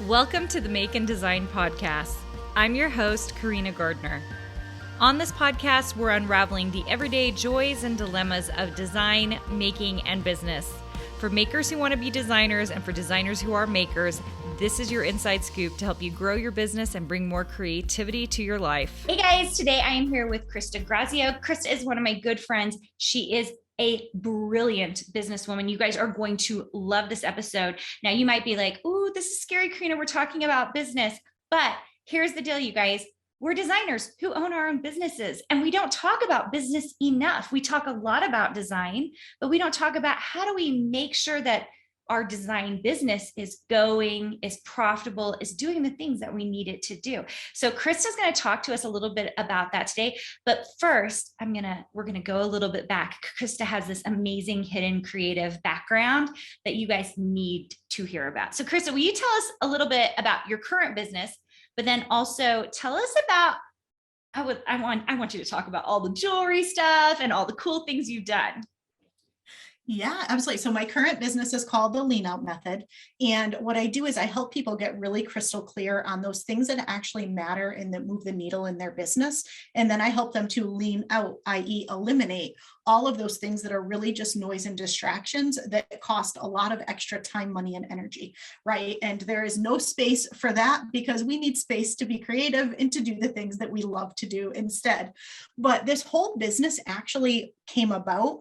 Welcome to the Make and Design Podcast. I'm your host, Carina Gardner. On this podcast, we're unraveling the everyday joys and dilemmas of design, making, and business. For makers who want to be designers and for designers who are makers, this is your inside scoop to help you grow your business and bring more creativity to your life. Hey guys, today I am here with Crista Grasso. Crista is one of my good friends. She is a brilliant businesswoman. You guys are going to love this episode. Now you might be like, ooh, this is scary, Carina. We're talking about business. But here's the deal, you guys. We're designers who own our own businesses, and we don't talk about business enough. We talk a lot about design, but we don't talk about how do we make sure that our design business is going, is profitable, is doing the things that we need it to do. So Krista's going to talk to us a little bit about that today. But first, we're going to go a little bit back. Crista has this amazing hidden creative background that you guys need to hear about. So Crista, will you tell us a little bit about your current business, but then also tell us about, I want you to talk about all the jewelry stuff and all the cool things you've done. Yeah, absolutely. So my current business is called the Lean Out Method. And what I do is I help people get really crystal clear on those things that actually matter and that move the needle in their business. And then I help them to lean out, i.e. eliminate all of those things that are really just noise and distractions that cost a lot of extra time, money, and energy, right? And there is no space for that because we need space to be creative and to do the things that we love to do instead. But this whole business actually came about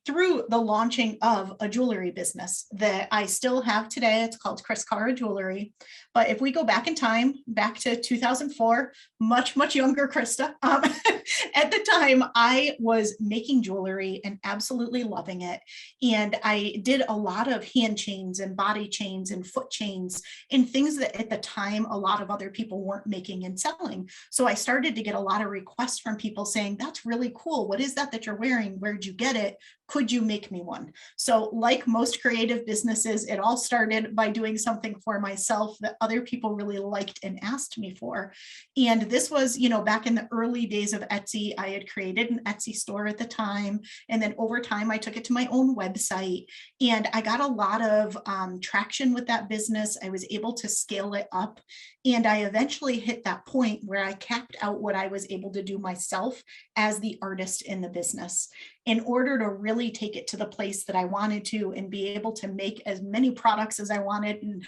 through the launching of a jewelry business that I still have today. It's called Cristas Jewelry. But if we go back in time, back to 2004, much younger Crista, at the time I was making jewelry and absolutely loving it. And I did a lot of hand chains and body chains and foot chains and things that at the time a lot of other people weren't making and selling. So I started to get a lot of requests from people saying, that's really cool. What is that you're wearing? Where'd you get it? Could you make me one? So like most creative businesses, it all started by doing something for myself that other people really liked and asked me for. And this was, back in the early days of Etsy. I had created an Etsy store at the time. And then over time, I took it to my own website and I got a lot of traction with that business. I was able to scale it up. And I eventually hit that point where I capped out what I was able to do myself as the artist in the business. In order to really take it to the place that I wanted to and be able to make as many products as I wanted and,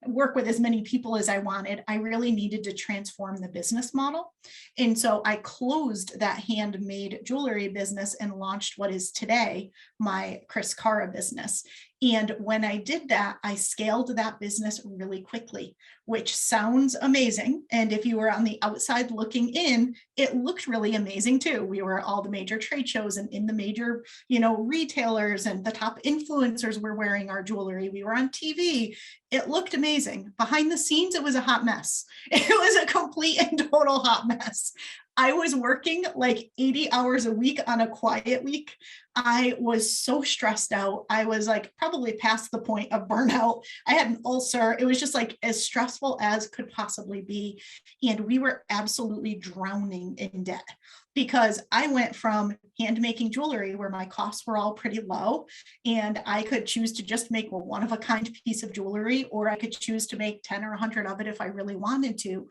work with as many people as I wanted, I really needed to transform the business model. And so I closed that handmade jewelry business and launched what is today my Cristas business. And when I did that, I scaled that business really quickly, which sounds amazing. And if you were on the outside looking in, it looked really amazing too. We were at all the major trade shows and in the major, retailers, and the top influencers were wearing our jewelry. We were on TV. It looked amazing. Behind the scenes, it was a hot mess. It was a complete and total hot mess. I was working like 80 hours a week on a quiet week. I was so stressed out. I was like probably past the point of burnout. I had an ulcer. It was just like as stressful as could possibly be. And we were absolutely drowning in debt because I went from hand making jewelry where my costs were all pretty low and I could choose to just make a one-of-a-kind piece of jewelry, or I could choose to make 10 or 100 of it if I really wanted to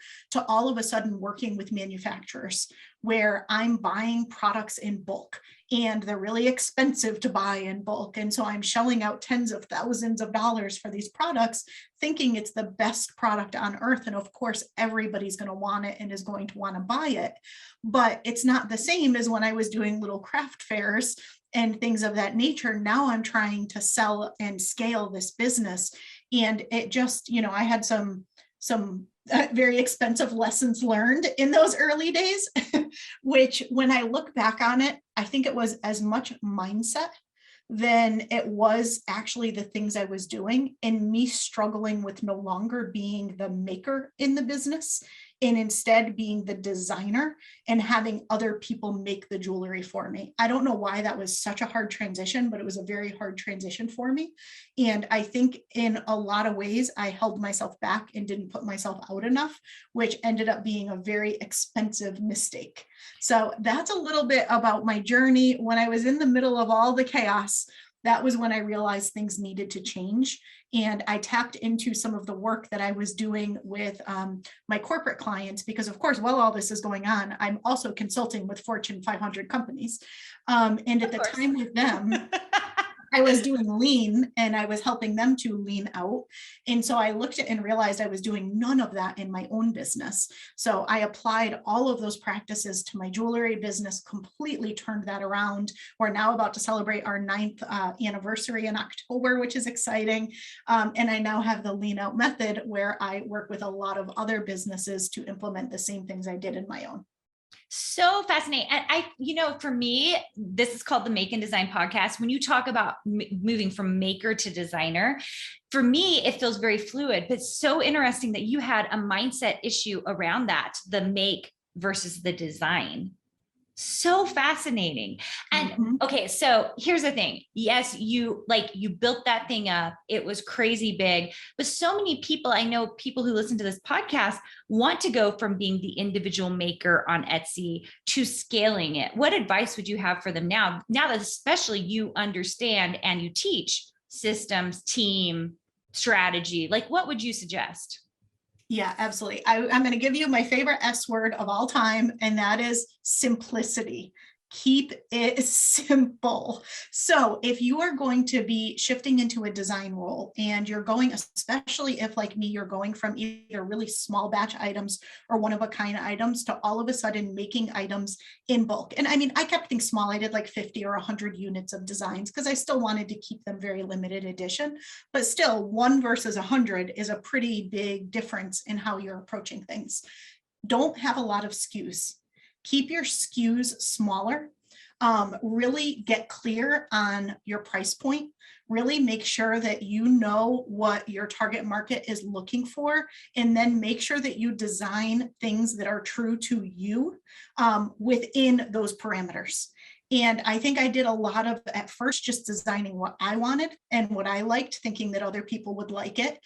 all of a sudden working with manufacturers where I'm buying products in bulk and they're really expensive to buy in bulk. And so I'm shelling out tens of thousands of dollars for these products, thinking it's the best product on earth. And of course, everybody's going to want it and is going to want to buy it. But it's not the same as when I was doing little craft fairs and things of that nature. Now I'm trying to sell and scale this business. And it just, I had some very expensive lessons learned in those early days, which when I look back on it, I think it was as much mindset than it was actually the things I was doing and me struggling with no longer being the maker in the business and instead being the designer and having other people make the jewelry for me. I don't know why that was such a hard transition, but it was a very hard transition for me. And I think in a lot of ways, I held myself back and didn't put myself out enough, which ended up being a very expensive mistake. So that's a little bit about my journey when I was in the middle of all the chaos. that was when I realized things needed to change. And I tapped into some of the work that I was doing with my corporate clients, because of course, while all this is going on, I'm also consulting with Fortune 500 companies. And at the time with them, I was doing lean and I was helping them to lean out. And so I looked at and realized I was doing none of that in my own business. So I applied all of those practices to my jewelry business, completely turned that around. We're now about to celebrate our 9th anniversary in October, which is exciting. And I now have the lean out method where I work with a lot of other businesses to implement the same things I did in my own. So fascinating. And for me, this is called the Make and Design podcast. When you talk about moving from maker to designer, for me, it feels very fluid, but it's so interesting that you had a mindset issue around that, the make versus the design. So fascinating. And okay, so here's the thing. Yes, you built that thing up. It was crazy big, but so many people, I know people who listen to this podcast want to go from being the individual maker on Etsy to scaling it. What advice would you have for them now that especially you understand and you teach systems, team, strategy? Like, what would you suggest? Yeah, absolutely. I'm going to give you my favorite S word of all time, and that is simplicity. Keep it simple. So if you are going to be shifting into a design role and you're going, especially if like me, you're going from either really small batch items or one of a kind items to all of a sudden making items in bulk. And I mean, I kept things small. I did like 50 or 100 units of designs because I still wanted to keep them very limited edition, but still 1 versus 100 is a pretty big difference in how you're approaching things. Don't have a lot of SKUs. Keep your SKUs smaller. Really get clear on your price point. Really make sure that you know what your target market is looking for, and then make sure that you design things that are true to you within those parameters. And I think I did a lot of, at first, just designing what I wanted and what I liked, thinking that other people would like it.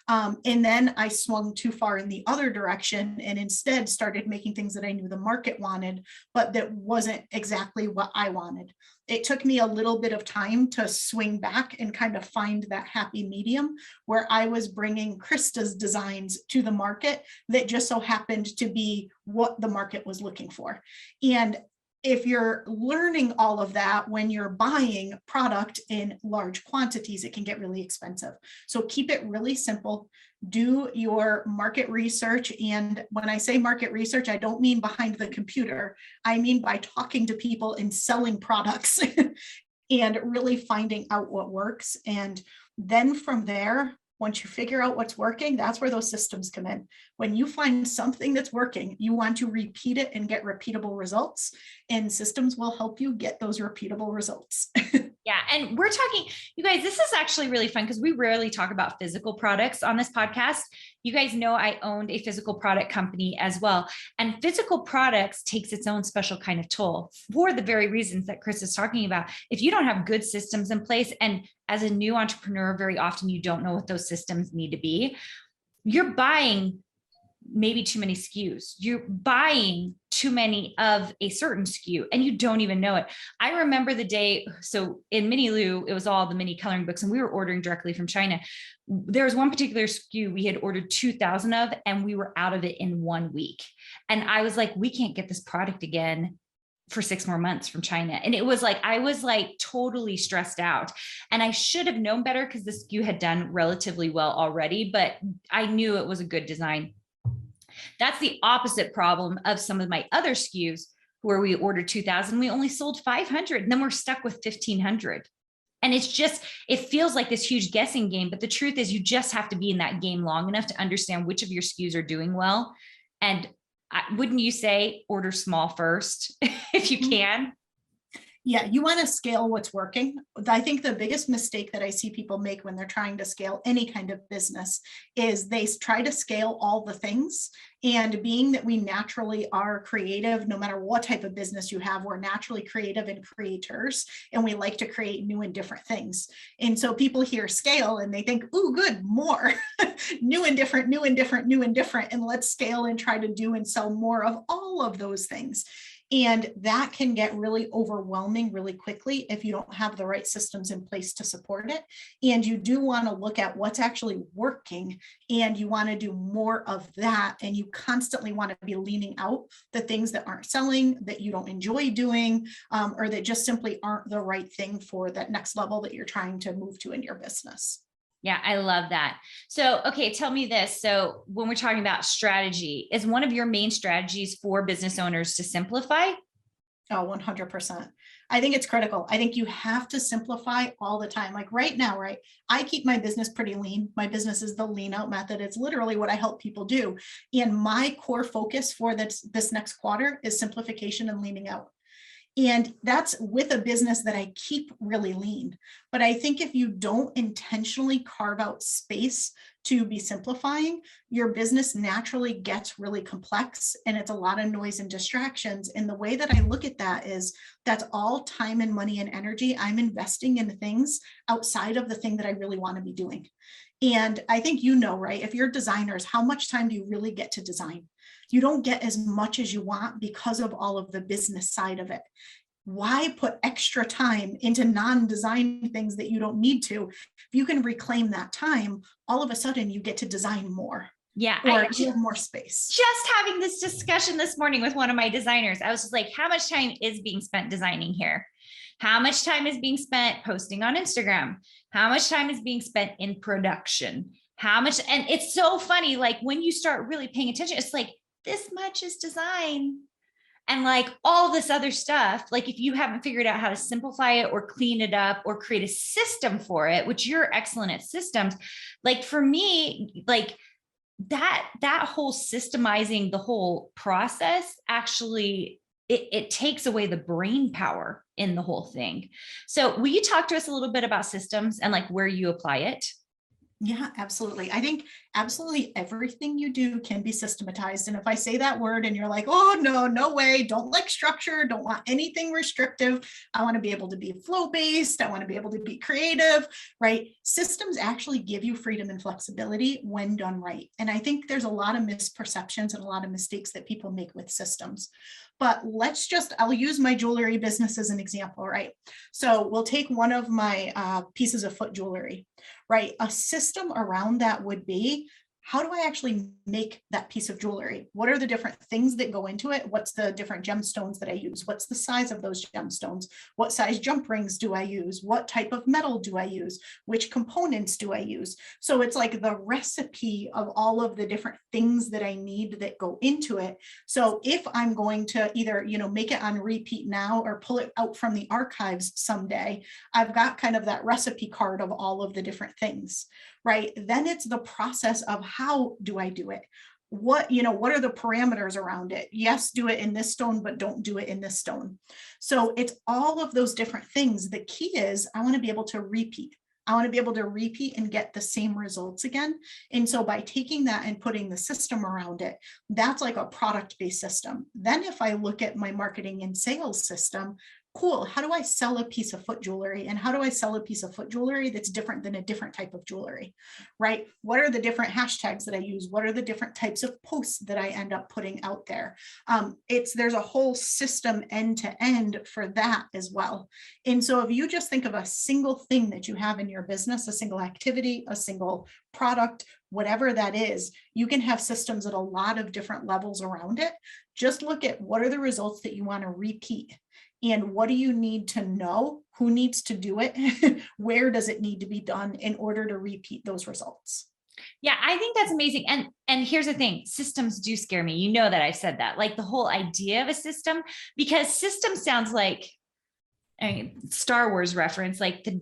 And then I swung too far in the other direction and instead started making things that I knew the market wanted, but that wasn't exactly what I wanted. It took me a little bit of time to swing back and kind of find that happy medium where I was bringing Crista's designs to the market that just so happened to be what the market was looking for. And if you're learning all of that when you're buying product in large quantities, it can get really expensive. So keep it really simple. Do your market research. And when I say market research, I don't mean behind the computer. I mean by talking to people and selling products and really finding out what works. And then from there, once you figure out what's working, that's where those systems come in. When you find something that's working, you want to repeat it and get repeatable results, and systems will help you get those repeatable results. Yeah. And we're talking, you guys, this is actually really fun because we rarely talk about physical products on this podcast. You guys know I owned a physical product company as well. And physical products takes its own special kind of toll for the very reasons that Chris is talking about. If you don't have good systems in place, and as a new entrepreneur, very often you don't know what those systems need to be, you're buying maybe too many SKUs. You're buying too many of a certain SKU and you don't even know it. I remember the day, so in Mini Lou, it was all the mini coloring books and we were ordering directly from China. There was one particular SKU we had ordered 2,000 of and we were out of it in 1 week. And I was like, we can't get this product again for 6 more months from China. And it was like, I was like totally stressed out and I should have known better because the SKU had done relatively well already, but I knew it was a good design. That's the opposite problem of some of my other SKUs where we ordered 2,000, we only sold 500 and then we're stuck with 1,500. And it's just, it feels like this huge guessing game, but the truth is you just have to be in that game long enough to understand which of your SKUs are doing well. And wouldn't you say order small first if you can? Yeah, you want to scale what's working. I think the biggest mistake that I see people make when they're trying to scale any kind of business is they try to scale all the things. And being that we naturally are creative, no matter what type of business you have, we're naturally creative and creators, and we like to create new and different things. And so people hear scale and they think, ooh, good, more new and different, new and different, new and different. And let's scale and try to do and sell more of all of those things. And that can get really overwhelming really quickly if you don't have the right systems in place to support it. And you do want to look at what's actually working, and you want to do more of that. And you constantly want to be leaning out the things that aren't selling, that you don't enjoy doing, or that just simply aren't the right thing for that next level that you're trying to move to in your business. Yeah, I love that. So, okay, tell me this. So when we're talking about strategy, is one of your main strategies for business owners to simplify? Oh, 100%. I think it's critical. I think you have to simplify all the time. Like right now, right? I keep my business pretty lean. My business is the lean out method. It's literally what I help people do. And my core focus for this next quarter is simplification and leaning out. And that's with a business that I keep really lean. But I think if you don't intentionally carve out space to be simplifying, your business naturally gets really complex, and it's a lot of noise and distractions. And the way that I look at that is that's all time and money and energy I'm investing in things outside of the thing that I really want to be doing. And I think, right, if you're designers, how much time do you really get to design? You don't get as much as you want because of all of the business side of it. Why put extra time into non-design things that you don't need to? If you can reclaim that time, all of a sudden you get to design more. Yeah. Or you have more space. Just having this discussion this morning with one of my designers, I was just like, how much time is being spent designing here? How much time is being spent posting on Instagram? How much time is being spent in production? How much? And it's so funny. Like when you start really paying attention, it's like, this much is design. And like all this other stuff, like if you haven't figured out how to simplify it or clean it up or create a system for it, which you're excellent at systems, like for me, like that whole systemizing the whole process, actually, it takes away the brain power in the whole thing. So will you talk to us a little bit about systems and like where you apply it? Yeah, absolutely. I think absolutely everything you do can be systematized. And if I say that word and you're like, oh, no way, don't like structure, don't want anything restrictive. I want to be able to be flow-based. I want to be able to be creative, right? Systems actually give you freedom and flexibility when done right. And I think there's a lot of misperceptions and a lot of mistakes that people make with systems. But I'll use my jewelry business as an example, right? So we'll take one of my pieces of foot jewelry, right? A system around that would be, how do I actually make that piece of jewelry? What are the different things that go into it? What's the different gemstones that I use? What's the size of those gemstones? What size jump rings do I use? What type of metal do I use? Which components do I use? So it's like the recipe of all of the different things that I need that go into it. So if I'm going to either, make it on repeat now or pull it out from the archives someday, I've got kind of that recipe card of all of the different things. Right? Then it's the process of how do I do it? What are the parameters around it? Yes, do it in this stone, but don't do it in this stone. So it's all of those different things. The key is I want to be able to repeat. I want to be able to repeat and get the same results again. And so by taking that and putting the system around it, that's like a product-based system. Then if I look at my marketing and sales system, cool, how do I sell a piece of foot jewelry? And how do I sell a piece of foot jewelry that's different than a different type of jewelry, right? What are the different hashtags that I use? What are the different types of posts that I end up putting out there? There's a whole system end to end for that as well. And so if you just think of a single thing that you have in your business, a single activity, a single product, whatever that is, you can have systems at a lot of different levels around it. Just look at what are the results that you want to repeat. And what do you need to know? Who needs to do it? Where does it need to be done in order to repeat those results? Yeah, I think that's amazing. And here's the thing, systems do scare me. You know that I've said that, like the whole idea of a system, because system sounds like, Star Wars reference, like the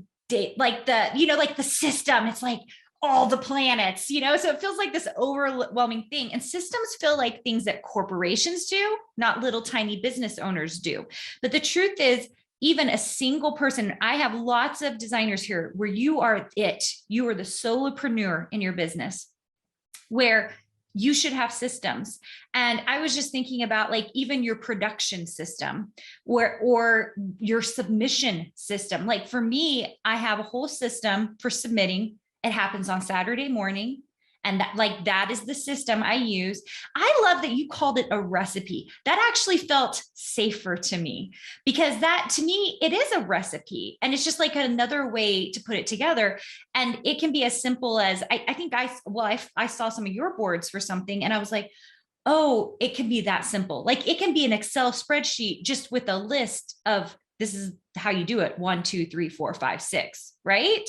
system, it's like all the planets, so it feels like this overwhelming thing. And systems feel like things that corporations do, not little tiny business owners do. But the truth is, even a single person, I have lots of designers here where you are the solopreneur in your business, where you should have systems. And I was just thinking about like even your production system or your submission system. Like for me, I have a whole system for submitting. It happens on Saturday morning And that is the system I use. I love that you called it a recipe. That actually felt safer to me, because that, to me, it is a recipe, and it's just like another way to put it together. And it can be as simple as, I saw some of your boards for something, and I was like, oh, it can be that simple. Like, it can be an Excel spreadsheet just with a list of, this is how you do it. 1, 2, 3, 4, 5, 6, right?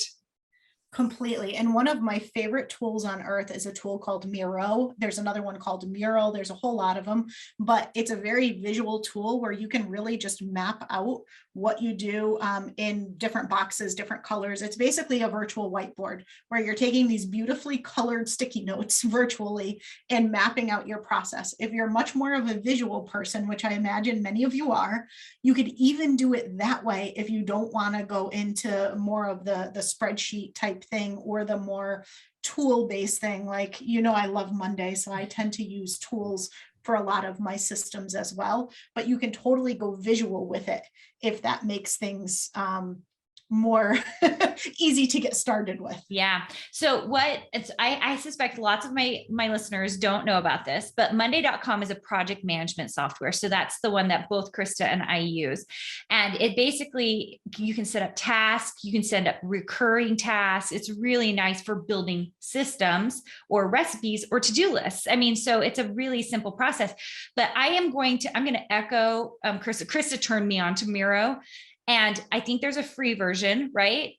Completely. And one of my favorite tools on earth is a tool called Miro. There's another one called Mural. There's a whole lot of them, but it's a very visual tool where you can really just map out what you do in different boxes, different colors. It's basically a virtual whiteboard where you're taking these beautifully colored sticky notes virtually and mapping out your process. If you're much more of a visual person, which I imagine many of you are, you could even do it that way if you don't want to go into more of the spreadsheet type thing, or the more tool-based thing. Like, I love Monday, so I tend to use tools for a lot of my systems as well, but you can totally go visual with it if that makes things more easy to get started with. Yeah. So I suspect lots of my listeners don't know about this, but Monday.com is a project management software. So that's the one that both Crista and I use. And it basically, you can set up tasks, you can set up recurring tasks. It's really nice for building systems or recipes or to-do lists. I mean, so it's a really simple process, but I'm going to echo Crista. Crista turned me on to Miro. And I think there's a free version, right?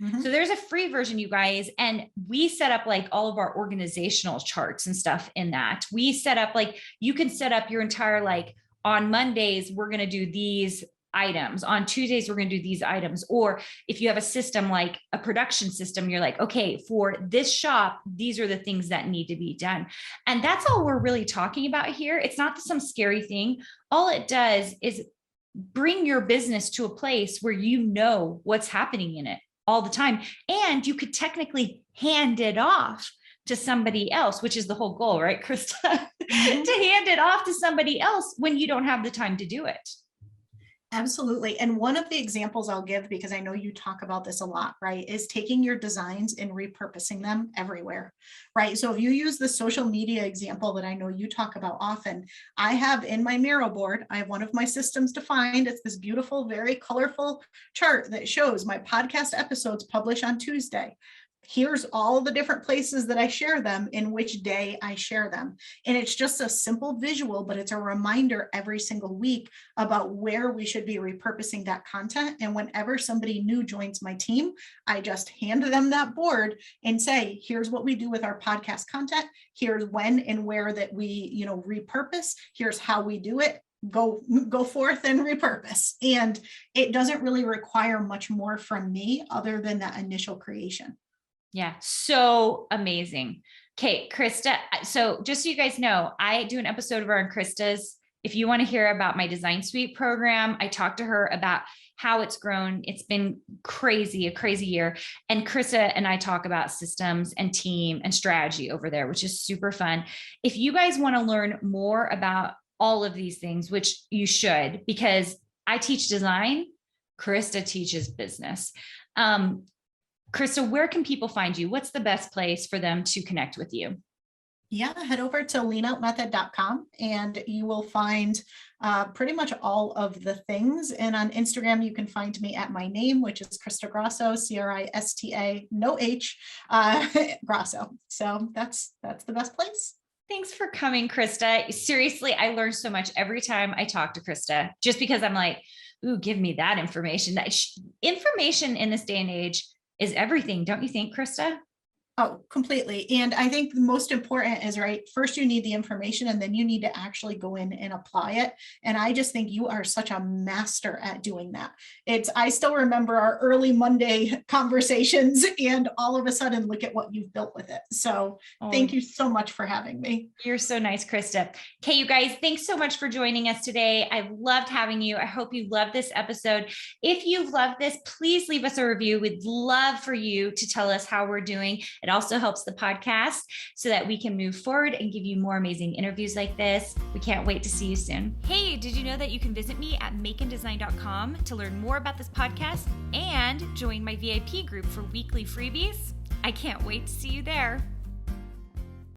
Mm-hmm. So there's a free version, you guys. And we set up like all of our organizational charts and stuff in that. We set up, like, you can set up your entire, like, on Mondays, we're going to do these items. On Tuesdays, we're going to do these items. Or if you have a system like a production system, you're like, okay, for this shop, these are the things that need to be done. And that's all we're really talking about here. It's not some scary thing. All it does is bring your business to a place where you know what's happening in it all the time. And you could technically hand it off to somebody else, which is the whole goal, right, Crista? Mm-hmm. To hand it off to somebody else when you don't have the time to do it. Absolutely. And one of the examples I'll give, because I know you talk about this a lot, right, is taking your designs and repurposing them everywhere, right? So if you use the social media example that I know you talk about often, I have in my Miro board, I have one of my systems defined. It's this beautiful, very colorful chart that shows my podcast episodes publish on Tuesday. Here's all the different places that I share them, in which day I share them. And it's just a simple visual, but it's a reminder every single week about where we should be repurposing that content. And whenever somebody new joins my team, I just hand them that board and say, here's what we do with our podcast content. Here's when and where that we, repurpose. Here's how we do it. Go forth and repurpose. And it doesn't really require much more from me other than that initial creation. Yeah. So amazing. Okay, Crista. So just so you guys know, I do an episode of our Cristas. If you want to hear about my design suite program, I talked to her about how it's grown. It's been a crazy year. And Crista and I talk about systems and team and strategy over there, which is super fun. If you guys want to learn more about all of these things, which you should, because I teach design, Crista teaches business. Crista, where can people find you? What's the best place for them to connect with you? Yeah, head over to leanoutmethod.com and you will find pretty much all of the things. And on Instagram, you can find me at my name, which is Crista Grasso, Crista, no H, Grasso. So that's the best place. Thanks for coming, Crista. Seriously, I learn so much every time I talk to Crista, just because I'm like, ooh, give me that information. That information in this day and age is everything. Don't you think, Crista? Oh, completely. And I think the most important is, right, first you need the information and then you need to actually go in and apply it. And I just think you are such a master at doing that. I still remember our early Monday conversations and all of a sudden look at what you've built with it. So thank you so much for having me. You're so nice, Crista. Okay, you guys, thanks so much for joining us today. I loved having you. I hope you loved this episode. If you've loved this, please leave us a review. We'd love for you to tell us how we're doing. It also helps the podcast so that we can move forward and give you more amazing interviews like this. We can't wait to see you soon. Hey, did you know that you can visit me at makeanddesign.com to learn more about this podcast and join my VIP group for weekly freebies? I can't wait to see you there.